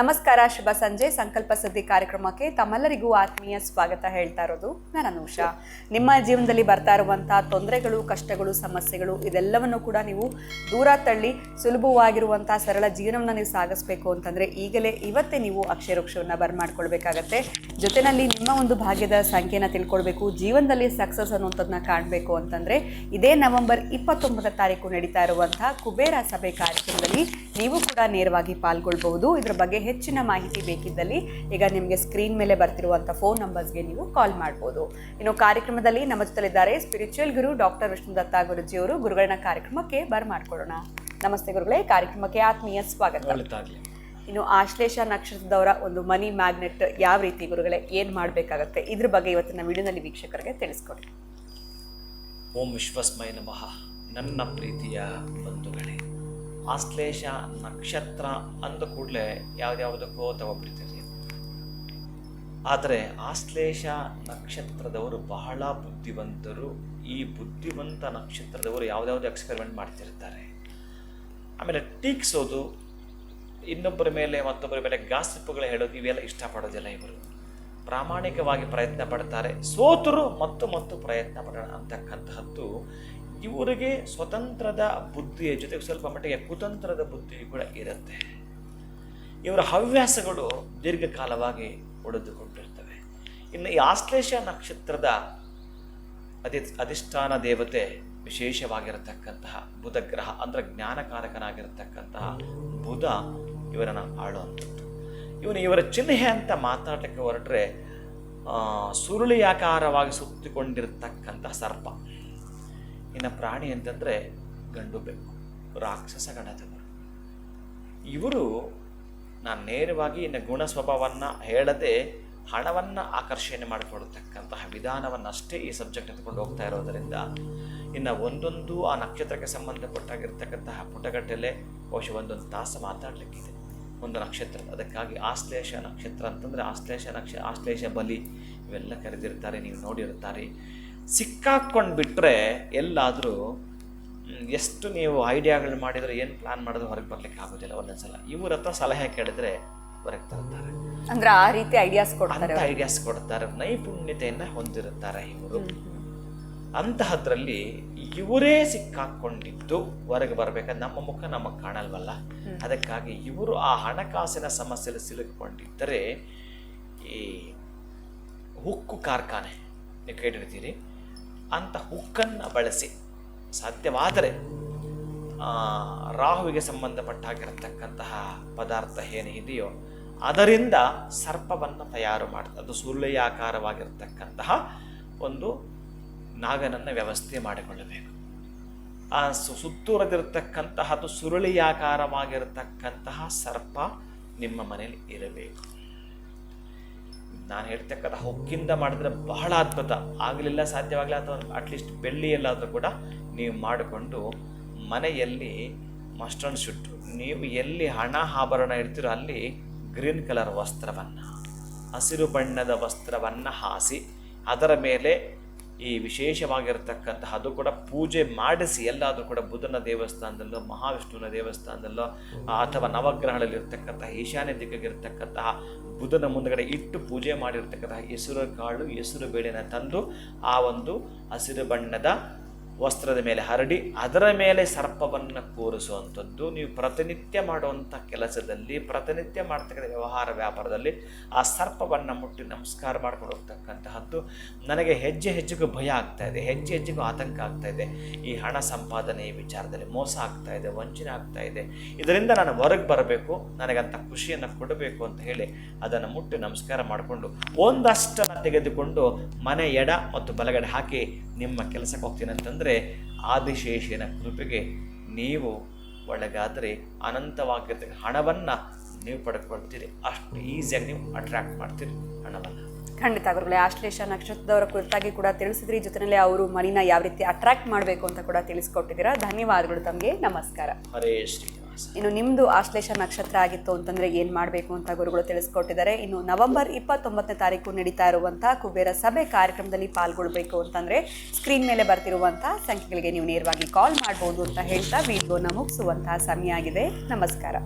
ನಮಸ್ಕಾರ, ಶುಭ ಸಂಜೆ. ಸಂಕಲ್ಪ ಸುದ್ದಿ ಕಾರ್ಯಕ್ರಮಕ್ಕೆ ತಮ್ಮೆಲ್ಲರಿಗೂ ಆತ್ಮೀಯ ಸ್ವಾಗತ ಹೇಳ್ತಾ ಇರೋದು ನಾನು ಅನೂಷಾ. ನಿಮ್ಮ ಜೀವನದಲ್ಲಿ ಬರ್ತಾ ಇರುವಂತಹ ತೊಂದರೆಗಳು, ಕಷ್ಟಗಳು, ಸಮಸ್ಯೆಗಳು ಇದೆಲ್ಲವನ್ನು ಕೂಡ ನೀವು ದೂರ ತಳ್ಳಿ ಸುಲಭವಾಗಿರುವಂತಹ ಸರಳ ಜೀವನವನ್ನು ನೀವು ಸಾಗಿಸಬೇಕು ಅಂತಂದರೆ ಇವತ್ತೇ ನೀವು ಅಕ್ಷಯ ವೃಕ್ಷವನ್ನು ಬರ್ಮಾಡ್ಕೊಳ್ಬೇಕಾಗತ್ತೆ. ಜೊತೆಯಲ್ಲಿ ನಿಮ್ಮ ಒಂದು ಭಾಗ್ಯದ ಸಂಖ್ಯೆನ ತಿಳ್ಕೊಳ್ಬೇಕು, ಜೀವನದಲ್ಲಿ ಸಕ್ಸಸ್ ಅನ್ನುವಂಥದ್ದನ್ನ ಕಾಣಬೇಕು ಅಂತಂದರೆ ಇದೇ ನವೆಂಬರ್ 29 ತಾರೀಕು ನಡೀತಾ ಇರುವಂತಹ ಕುಬೇರ ಸಭೆ ಕಾರ್ಯಕ್ರಮದಲ್ಲಿ ನೀವು ಕೂಡ ನೇರವಾಗಿ ಪಾಲ್ಗೊಳ್ಬಹುದು. ಇದರ ಬಗ್ಗೆ ಹೆಚ್ಚಿನ ಮಾಹಿತಿ ಬೇಕಿದ್ದಲ್ಲಿ ಈಗ ನಿಮಗೆ ಸ್ಕ್ರೀನ್ ಮೇಲೆ ಬರ್ತಿರುವಂಥ ಫೋನ್ ನಂಬರ್ಸ್ಗೆ ನೀವು ಕಾಲ್ ಮಾಡ್ಬೋದು. ಇನ್ನು ಕಾರ್ಯಕ್ರಮದಲ್ಲಿ ನಮ್ಮ ಜೊತೆಲಿದ್ದಾರೆ ಸ್ಪಿರಿಚುವಲ್ ಗುರು ಡಾಕ್ಟರ್ ವಿಷ್ಣುದತ್ತ ಗುರುಜಿಯವರು. ಗುರುಗಳನ್ನ ಕಾರ್ಯಕ್ರಮಕ್ಕೆ ಬರ್ಮಾಡ್ಕೊಳ್ಳೋಣ. ನಮಸ್ತೆ ಗುರುಗಳೇ, ಕಾರ್ಯಕ್ರಮಕ್ಕೆ ಆತ್ಮೀಯ ಸ್ವಾಗತ. ಇನ್ನು ಆಶ್ಲೇಷ ನಕ್ಷತ್ರದವರ ಒಂದು ಮನಿ ಮ್ಯಾಗ್ನೆಟ್ ಯಾವ ರೀತಿ ಗುರುಗಳೇ, ಏನು ಮಾಡಬೇಕಾಗತ್ತೆ, ಇದ್ರ ಬಗ್ಗೆ ಇವತ್ತಿನ ವಿಡಿಯೋನಲ್ಲಿ ವೀಕ್ಷಕರಿಗೆ ತಿಳಿಸ್ಕೊಡಿ. ಓಂ ವಿಶ್ವಸ್ಮೈ ನಮಃ. ನನ್ನ ಪ್ರೀತಿಯ ಬಂಧುಗಳೇ, ಆಶ್ಲೇಷ ನಕ್ಷತ್ರ ಅಂದ ಕೂಡಲೇ ಯಾವುದ್ಯಾವುದಕ್ಕೋ ತಗೊಬಿಡ್ತೀರಿ. ಆದರೆ ಆಶ್ಲೇಷ ನಕ್ಷತ್ರದವರು ಬಹಳ ಬುದ್ಧಿವಂತರು. ಈ ಬುದ್ಧಿವಂತ ನಕ್ಷತ್ರದವರು ಯಾವುದ್ಯಾವುದು ಎಕ್ಸ್ಪೆರಿಮೆಂಟ್ ಮಾಡ್ತಿರ್ತಾರೆ. ಆಮೇಲೆ ಟೀಕ್ಸೋದು, ಇನ್ನೊಬ್ಬರ ಮೇಲೆ ಮತ್ತೊಬ್ಬರ ಮೇಲೆ ಗಾಸಿಪ್ಪುಗಳು ಹೇಳೋದು, ಇವೆಲ್ಲ ಇಷ್ಟಪಡೋದಿಲ್ಲ. ಇವರು ಪ್ರಾಮಾಣಿಕವಾಗಿ ಪ್ರಯತ್ನ ಪಡ್ತಾರೆ. ಸೋತರು ಮತ್ತು ಪ್ರಯತ್ನ ಪಡೋಣ ಅಂತಕ್ಕಂತಹದ್ದು ಇವರಿಗೆ ಸ್ವತಂತ್ರದ ಬುದ್ಧಿಯ ಜೊತೆಗೆ ಸ್ವಲ್ಪ ಮಟ್ಟಿಗೆ ಕುತಂತ್ರದ ಬುದ್ಧಿ ಕೂಡ ಇರುತ್ತೆ. ಇವರ ಹವ್ಯಾಸಗಳು ದೀರ್ಘಕಾಲವಾಗಿ ಉಳಿದುಕೊಂಡಿರ್ತವೆ. ಇನ್ನು ಈ ಆಶ್ಲೇಷ ನಕ್ಷತ್ರದ ಅಧಿಷ್ಠಾನ ದೇವತೆ ವಿಶೇಷವಾಗಿರತಕ್ಕಂತಹ ಬುಧ ಗ್ರಹ, ಅಂದರೆ ಜ್ಞಾನಕಾರಕನಾಗಿರತಕ್ಕಂತಹ ಬುಧ ಇವರನ್ನು ಆಳುವಂಥದ್ದು. ಇವರ ಚಿಹ್ನೆ ಅಂತ ಮಾತಾಡಲಿಕ್ಕೆ ಹೊರಟ್ರೆ ಸುರುಳಿಯಾಕಾರವಾಗಿ ಸುತ್ತಿಕೊಂಡಿರತಕ್ಕಂತಹ ಸರ್ಪ. ಇನ್ನು ಪ್ರಾಣಿ ಅಂತಂದರೆ ಗಂಡು ಬೆಕ್ಕು, ರಾಕ್ಷಸ ಗಣದವರು. ಇವರು ನಾನು ನೇರವಾಗಿ ಇನ್ನು ಗುಣ ಸ್ವಭಾವವನ್ನು ಹೇಳದೆ ಹಣವನ್ನು ಆಕರ್ಷಣೆ ಮಾಡಿಕೊಡ್ತಕ್ಕಂತಹ ವಿಧಾನವನ್ನಷ್ಟೇ ಈ ಸಬ್ಜೆಕ್ಟ್ ಎತ್ಕೊಂಡು ಹೋಗ್ತಾ ಇರೋದರಿಂದ ಇನ್ನು ಒಂದೊಂದು ಆ ನಕ್ಷತ್ರಕ್ಕೆ ಸಂಬಂಧಪಟ್ಟಾಗಿರ್ತಕ್ಕಂತಹ ಪುಟಗಟ್ಟಲೆ ಬಹುಶಃ ಒಂದೊಂದು ತಾಸು ಮಾತಾಡಲಿಕ್ಕಿದೆ ಒಂದು ನಕ್ಷತ್ರ. ಅದಕ್ಕಾಗಿ ಆಶ್ಲೇಷ ನಕ್ಷತ್ರ ಅಂತಂದರೆ ಆಶ್ಲೇಷ ಬಲಿ ಇವೆಲ್ಲ ಕರೆದಿರ್ತಾರೆ, ನೀವು ನೋಡಿರ್ತಾರೆ. ಸಿಕ್ಕಾಕ್ಕೊಂಡು ಬಿಟ್ಟರೆ ಎಲ್ಲಾದರೂ ಎಷ್ಟು ನೀವು ಐಡಿಯಾಗಳು ಮಾಡಿದರೆ, ಏನು ಪ್ಲಾನ್ ಮಾಡಿದ್ರೆ ಹೊರಗೆ ಬರ್ಲಿಕ್ಕೆ ಆಗೋದಿಲ್ಲ. ಒಂದೊಂದ್ಸಲ ಇವ್ರ ಹತ್ರ ಸಲಹೆ ಕೇಳಿದ್ರೆ ಹೊರಗೆ ತರ್ತಾರೆ. ಅಂದ್ರೆ ಆ ರೀತಿ ಐಡಿಯಾಸ್ ಕೊಡ್ತಾರೆ. ನೈಪುಣ್ಯತೆಯನ್ನು ಹೊಂದಿರುತ್ತಾರೆ ಇವರು. ಅಂತಹದ್ರಲ್ಲಿ ಇವರೇ ಸಿಕ್ಕಾಕೊಂಡಿದ್ದು ಹೊರಗೆ ಬರಬೇಕಾದ್ರೆ ನಮ್ಮ ಮುಖ ನಮಗೆ ಕಾಣಲ್ವಲ್ಲ. ಅದಕ್ಕಾಗಿ ಇವರು ಆ ಹಣಕಾಸಿನ ಸಮಸ್ಯೆಯಲ್ಲಿ ಸಿಲುಕಿಕೊಂಡಿದ್ದರೆ ಈ ಹುಕ್ಕು ಕಾರ್ಖಾನೆ ನೀವು ಕೇಳಿರ್ತೀರಿ, ಅಂಥ ಹುಕ್ಕನ್ನು ಬಳಸಿ ಸಾಧ್ಯವಾದರೆ ರಾಹುವಿಗೆ ಸಂಬಂಧಪಟ್ಟಾಗಿರತಕ್ಕಂತಹ ಪದಾರ್ಥ ಏನು ಇದೆಯೋ ಅದರಿಂದ ಸರ್ಪವನ್ನು ತಯಾರು ಮಾಡ್ತಾರೆ. ಅದು ಸುರುಳಿಯಾಕಾರವಾಗಿರ್ತಕ್ಕಂತಹ ಒಂದು ನಾಗನನ್ನು ವ್ಯವಸ್ಥೆ ಮಾಡಿಕೊಳ್ಳಬೇಕು. ಆ ಸುತ್ತೂರದಿರತಕ್ಕಂತಹದ್ದು ಸುರುಳಿಯಾಕಾರವಾಗಿರತಕ್ಕಂತಹ ಸರ್ಪ ನಿಮ್ಮ ಮನೆಯಲ್ಲಿ ಇರಬೇಕು. ನಾನು ಹೇಳ್ತಕ್ಕಂಥ ಹೊಕ್ಕಿಂದ ಮಾಡಿದ್ರೆ ಬಹಳ ಅದ್ಭುತ. ಆಗಲಿಲ್ಲ, ಸಾಧ್ಯವಾಗಲಿಲ್ಲ, ಅಥವಾ ಅಟ್ಲೀಸ್ಟ್ ಬೆಳ್ಳಿಯಲ್ಲಾದರೂ ಕೂಡ ನೀವು ಮಾಡಿಕೊಂಡು ಮನೆಯಲ್ಲಿ ಮಸ್ಟ್ ಅಂಡ್ ಶುಡ್ ನೀವು ಎಲ್ಲಿ ಹಣ ಆಭರಣ ಇಡ್ತೀರೋ ಅಲ್ಲಿ ಗ್ರೀನ್ ಕಲರ್ ವಸ್ತ್ರವನ್ನು, ಹಸಿರು ಬಣ್ಣದ ವಸ್ತ್ರವನ್ನು ಹಾಸಿ ಅದರ ಮೇಲೆ ಈ ವಿಶೇಷವಾಗಿರ್ತಕ್ಕಂತಹ ಅದು ಕೂಡ ಪೂಜೆ ಮಾಡಿಸಿ, ಎಲ್ಲಾದರೂ ಕೂಡ ಬುಧನ ದೇವಸ್ಥಾನದಲ್ಲೋ ಮಹಾವಿಷ್ಣುವಿನ ದೇವಸ್ಥಾನದಲ್ಲೋ ಅಥವಾ ನವಗ್ರಹಗಳಲ್ಲಿ ಇರ್ತಕ್ಕಂತಹ ಈಶಾನ್ಯ ದಿಕ್ಕಿಗಿರ್ತಕ್ಕಂತಹ ಬುಧನ ಮುಂದಗಡೆ ಇಟ್ಟು ಪೂಜೆ ಮಾಡಿರ್ತಕ್ಕಂತಹ ಹೆಸರು ಕಾಳು, ಹೆಸರು ಬೇಳೆನ ತಂದು ಆ ಒಂದು ಹಸಿರು ಬಣ್ಣದ ವಸ್ತ್ರದ ಮೇಲೆ ಹರಡಿ ಅದರ ಮೇಲೆ ಸರ್ಪವನ್ನು ಕೂರಿಸುವಂಥದ್ದು. ನೀವು ಪ್ರತಿನಿತ್ಯ ಮಾಡುವಂಥ ಕೆಲಸದಲ್ಲಿ, ಪ್ರತಿನಿತ್ಯ ಮಾಡ್ತಕ್ಕಂಥ ವ್ಯವಹಾರ ವ್ಯಾಪಾರದಲ್ಲಿ ಆ ಸರ್ಪವನ್ನು ಮುಟ್ಟಿ ನಮಸ್ಕಾರ ಮಾಡ್ಕೊಂಡು ಹೋಗ್ತಕ್ಕಂತಹದ್ದು. ನನಗೆ ಹೆಜ್ಜೆ ಹೆಜ್ಜೆಗೂ ಭಯ ಆಗ್ತಾ ಇದೆ, ಹೆಜ್ಜೆ ಹೆಜ್ಜೆಗೂ ಆತಂಕ ಆಗ್ತಾ ಇದೆ. ಈ ಹಣ ಸಂಪಾದನೆ ವಿಚಾರದಲ್ಲಿ ಮೋಸ ಆಗ್ತಾ ಇದೆ, ವಂಚನೆ ಆಗ್ತಾ ಇದೆ. ಇದರಿಂದ ನಾನು ಹೊರಗೆ ಬರಬೇಕು, ನನಗಂಥ ಖುಷಿಯನ್ನು ಕೊಡಬೇಕು ಅಂತ ಹೇಳಿ ಅದನ್ನು ಮುಟ್ಟಿ ನಮಸ್ಕಾರ ಮಾಡಿಕೊಂಡು ಒಂದಷ್ಟನ್ನು ತೆಗೆದುಕೊಂಡು ಮನೆ ಎಡ ಮತ್ತು ಬಲಗಡೆ ಹಾಕಿ ನಿಮ್ಮ ಕೆಲಸಕ್ಕೆ ಹೋಗ್ತೀನಿ ಅಂತಂದರೆ ಆದಿಶೇಷನ ಕೃಪೆಗೆ ನೀವು ಒಳಗಾದರೆ ಅನಂತವಾಗಿರ್ತಕ್ಕ ಹಣವನ್ನು ನೀವು ಪಡ್ಕೊಳ್ತೀರಿ. ಅಷ್ಟು ಈಸಿಯಾಗಿ ನೀವು ಅಟ್ರಾಕ್ಟ್ ಮಾಡ್ತೀರಿ ಹಣವನ್ನು. ಖಂಡಿತ ಗುರುಗಳೇ, ಆಶ್ಲೇಷ ನಕ್ಷತ್ರದವರ ಕುರಿತಾಗಿ ಕೂಡ ತಿಳಿಸಿದ್ರಿ. ಜೊತೆಯಲ್ಲಿ ಅವರು ಮನಿನ ಯಾವ ರೀತಿ ಅಟ್ರಾಕ್ಟ್ ಮಾಡಬೇಕು ಅಂತ ಕೂಡ ತಿಳಿಸ್ಕೊಟ್ಟಿದ್ದೀರಾ. ಧನ್ಯವಾದಗಳು ತಮಗೆ. ನಮಸ್ಕಾರ. ಹರೇ ಶ್ರೀ. ಇನ್ನು ನಿಮ್ಮದು ಆಶ್ಲೇಷ ನಕ್ಷತ್ರ ಆಗಿತ್ತು ಅಂತಂದರೆ ಏನು ಮಾಡಬೇಕು ಅಂತ ಗುರುಗಳು ತಿಳಿಸ್ಕೊಟ್ಟಿದ್ದಾರೆ. ಇನ್ನು ನವೆಂಬರ್ 29 ತಾರೀಕು ನಡೀತಾ ಇರುವಂಥ ಕುಬೇರ ಸಭೆ ಕಾರ್ಯಕ್ರಮದಲ್ಲಿ ಪಾಲ್ಗೊಳ್ಬೇಕು ಅಂತಂದರೆ ಸ್ಕ್ರೀನ್ ಮೇಲೆ ಬರ್ತಿರುವಂಥ ಸಂಖ್ಯೆಗಳಿಗೆ ನೀವು ನೇರವಾಗಿ ಕಾಲ್ ಮಾಡ್ಬೋದು ಅಂತ ಹೇಳ್ತಾ ವಿಡಿಯೋನ ಮುಗಿಸುವಂತಹ ಸಮಯ ಆಗಿದೆ. ನಮಸ್ಕಾರ.